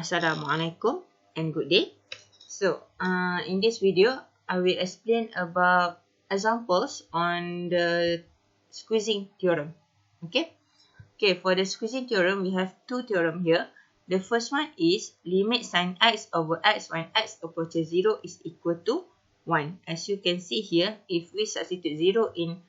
Assalamualaikum and good day. So, in this video, I will explain about examples on the squeezing theorem. Okay, for the squeezing theorem, we have two theorems here. The first one is limit sin x over x when x approaches 0 is equal to 1. As you can see here, if we substitute 0 in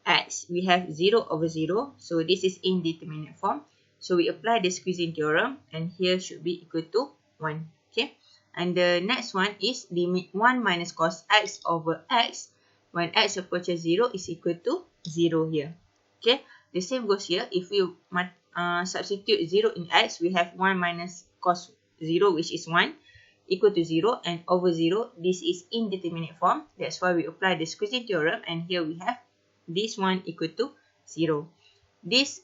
x, we have 0 over 0. So, this is indeterminate form. So, we apply the squeezing theorem and here should be equal to 1. Okay. And the next one is limit 1 minus cos x over x when x approaches 0 is equal to 0 here. Okay. The same goes here. If we substitute 0 in x, we have 1 minus cos 0, which is 1, equal to 0, and over 0, this is indeterminate form. That's why we apply the squeezing theorem, and here we have this one equal to 0. This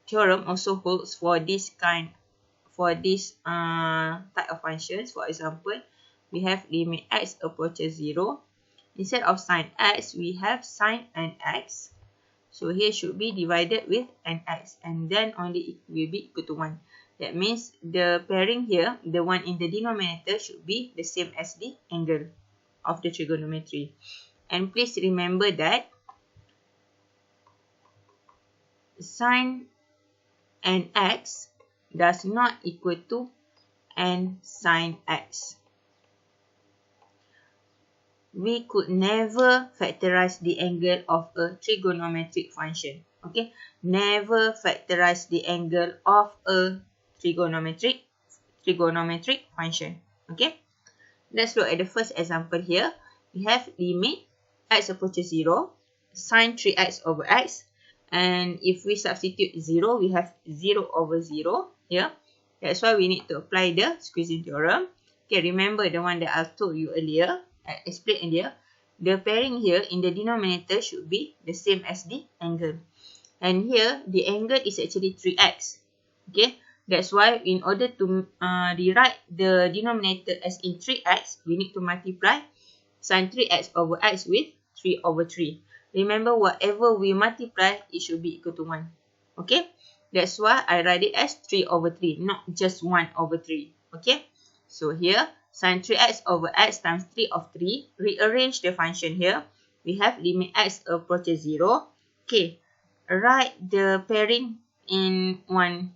theorem also holds for this type of functions. For example, we have limit x approaches 0. Instead of sin x, we have sin nx. So here should be divided with nx, and then only it will be equal to 1. That means the pairing here, the one in the denominator, should be the same as the angle of the trigonometry. And please remember that sin nx does not equal to n sin x. We could never factorize the angle of a trigonometric function. Okay, never factorize the angle of a trigonometric function. Okay, let's look at the first example here. We have limit x approaches 0, sin 3x over x, and if we substitute 0, we have 0 over 0 here. That's why we need to apply the squeezing theorem. Okay, remember the one that I told you earlier, I explained earlier. The pairing here in the denominator should be the same as the angle. And here, the angle is actually 3x. Okay, that's why in order to rewrite the denominator as in 3x, we need to multiply sin 3x over x with 3 over 3. Remember, whatever we multiply, it should be equal to 1. Okay, that's why I write it as 3 over 3, not just 1 over 3. Okay, so here, sin 3x over x times 3 of 3. Rearrange the function here. We have limit x approaches 0. Okay, write the pairing in one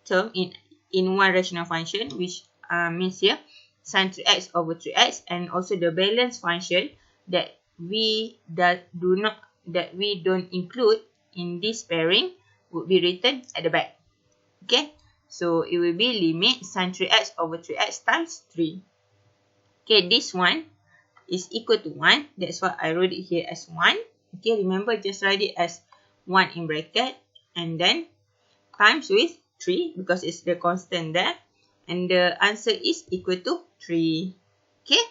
term, in one rational function, which means here, sin 3x over 3x, and also the balance function that we don't include in this pairing would be written at the back. Okay, so it will be limit sin 3x over 3x times 3. Okay, this one is equal to 1. That's why I wrote it here as 1. Okay, remember, just write it as 1 in bracket and then times with 3 because it's the constant there. And the answer is equal to 3. Okay,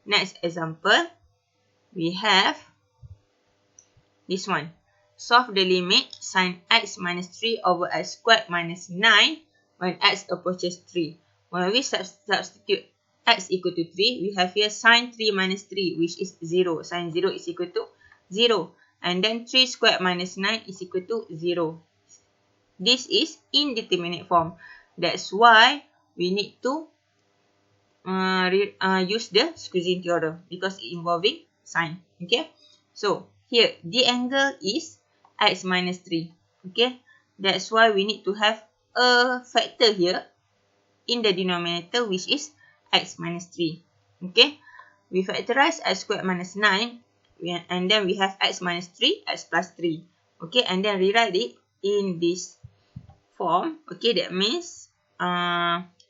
next example, we have this one. Solve the limit sin x minus 3 over x squared minus 9 when x approaches 3. When we substitute x equal to 3, we have here sin 3 minus 3, which is 0. Sin 0 is equal to 0. And then 3 squared minus 9 is equal to 0. This is indeterminate form. That's why we need to use the squeezing theorem because it involving sin. Okay, so here the angle is x minus 3. Okay, that's why we need to have a factor here in the denominator, which is x minus 3. Okay, we factorize x squared minus 9, and then we have x minus 3, x plus 3. Okay, and then rewrite it in this form. Okay, that means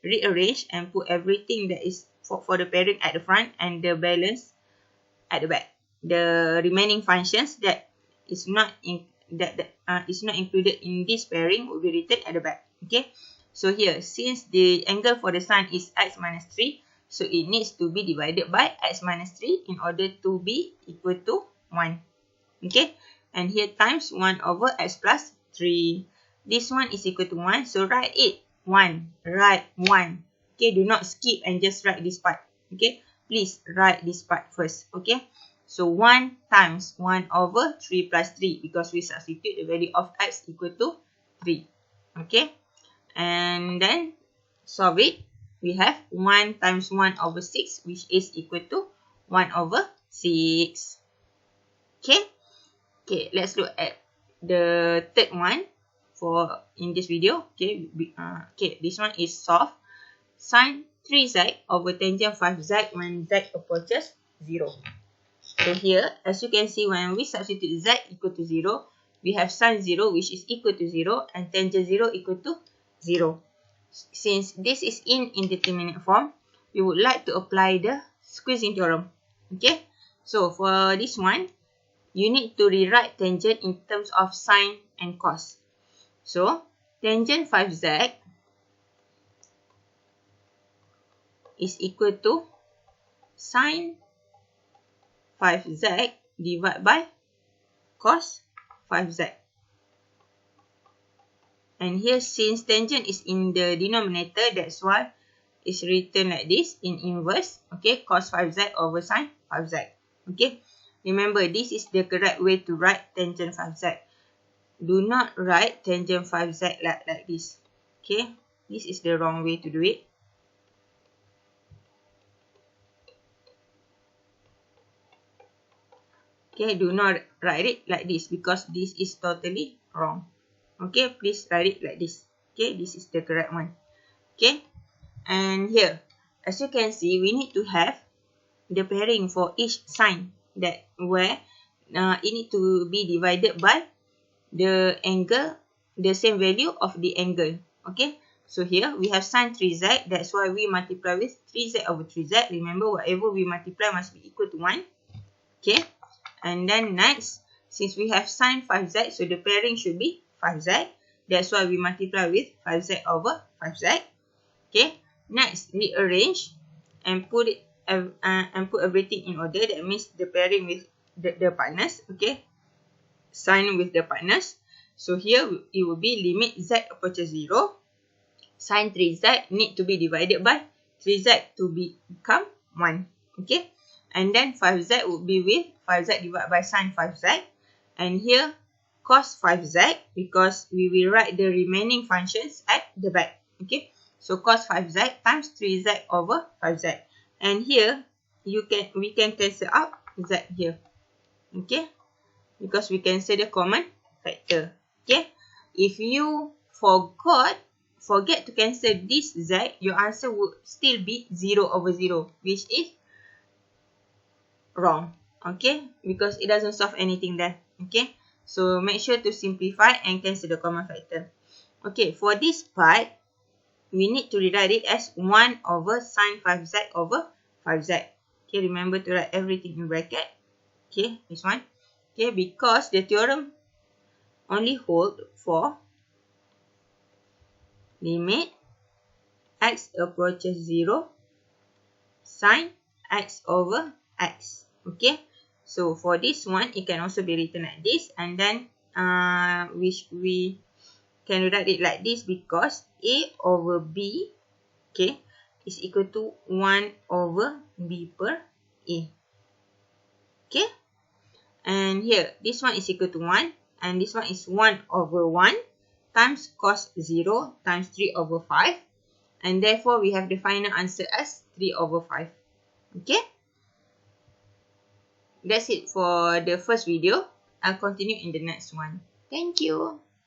rearrange and put everything that is for the pairing at the front and the balance at the back. The remaining functions that is not included in this pairing will be written at the back. Okay, so here, since the angle for the sin is x minus 3, so it needs to be divided by x minus 3 in order to be equal to 1. Okay, and here times 1 over x plus 3. This one is equal to 1, so write it 1. Write 1. Okay, do not skip and just write this part. Okay, please write this part first. Okay, so 1 times 1 over 3 plus 3 because we substitute the value of x equal to 3. Okay, And then solve it. We have 1 times 1 over 6, which is equal to 1 over 6. Okay. Okay, let's look at the third one for in this video. Okay, this one is solve sine 3z over tangent 5z when z approaches 0. So here, as you can see, when we substitute z equal to 0, we have sine 0 which is equal to 0 and tangent 0 equal to 0. Since this is in indeterminate form, we would like to apply the squeezing theorem. Okay, so for this one, you need to rewrite tangent in terms of sine and cos. So, tangent 5z is equal to sine 5z divided by cos 5z. And here, since tangent is in the denominator, that's why it's written like this in inverse. Okay, cos 5z over sine 5z. Okay, remember this is the correct way to write tangent 5z. Do not write tangent 5z like this. Okay, this is the wrong way to do it. Okay, do not write it like this because this is totally wrong. Okay, please write it like this. Okay, this is the correct one. Okay, and here, as you can see, we need to have the pairing for each sign that where it need to be divided by the angle, the same value of the angle. Okay, so here we have sine 3z. That's why we multiply with 3z over 3z. Remember, whatever we multiply must be equal to 1. Okay. And then next, since we have sine 5z, so the pairing should be 5z. That's why we multiply with 5z over 5z. Okay. Next, rearrange and put it and put everything in order. That means the pairing with the partners. Okay. Sine with the partners. So here it will be limit z approaches 0. Sine 3z need to be divided by 3z to become 1. Okay. And then 5z would be with 5z divided by sine 5z. And here, cos 5z, because we will write the remaining functions at the back. Okay. So cos 5z times 3z over 5z. And here, we can cancel out z here. Okay. Because we cancel the common factor. Okay. If you forget to cancel this z, your answer would still be 0 over 0, which is wrong. Okay, because it doesn't solve anything there. Okay, so make sure to simplify and cancel the common factor. Okay, for this part, we need to rewrite it as 1 over sine 5z over 5z. Okay, remember to write everything in bracket. Okay, this one. Okay, because the theorem only hold for limit x approaches 0 sine x over x. Okay, so for this one, it can also be written like this, and then we can write it like this because a over b, okay, is equal to 1 over b per a. Okay, and here this one is equal to 1, and this one is 1 over 1 times cos 0 times 3 over 5, and therefore we have the final answer as 3 over 5. Okay. That's it for the first video. I'll continue in the next one. Thank you.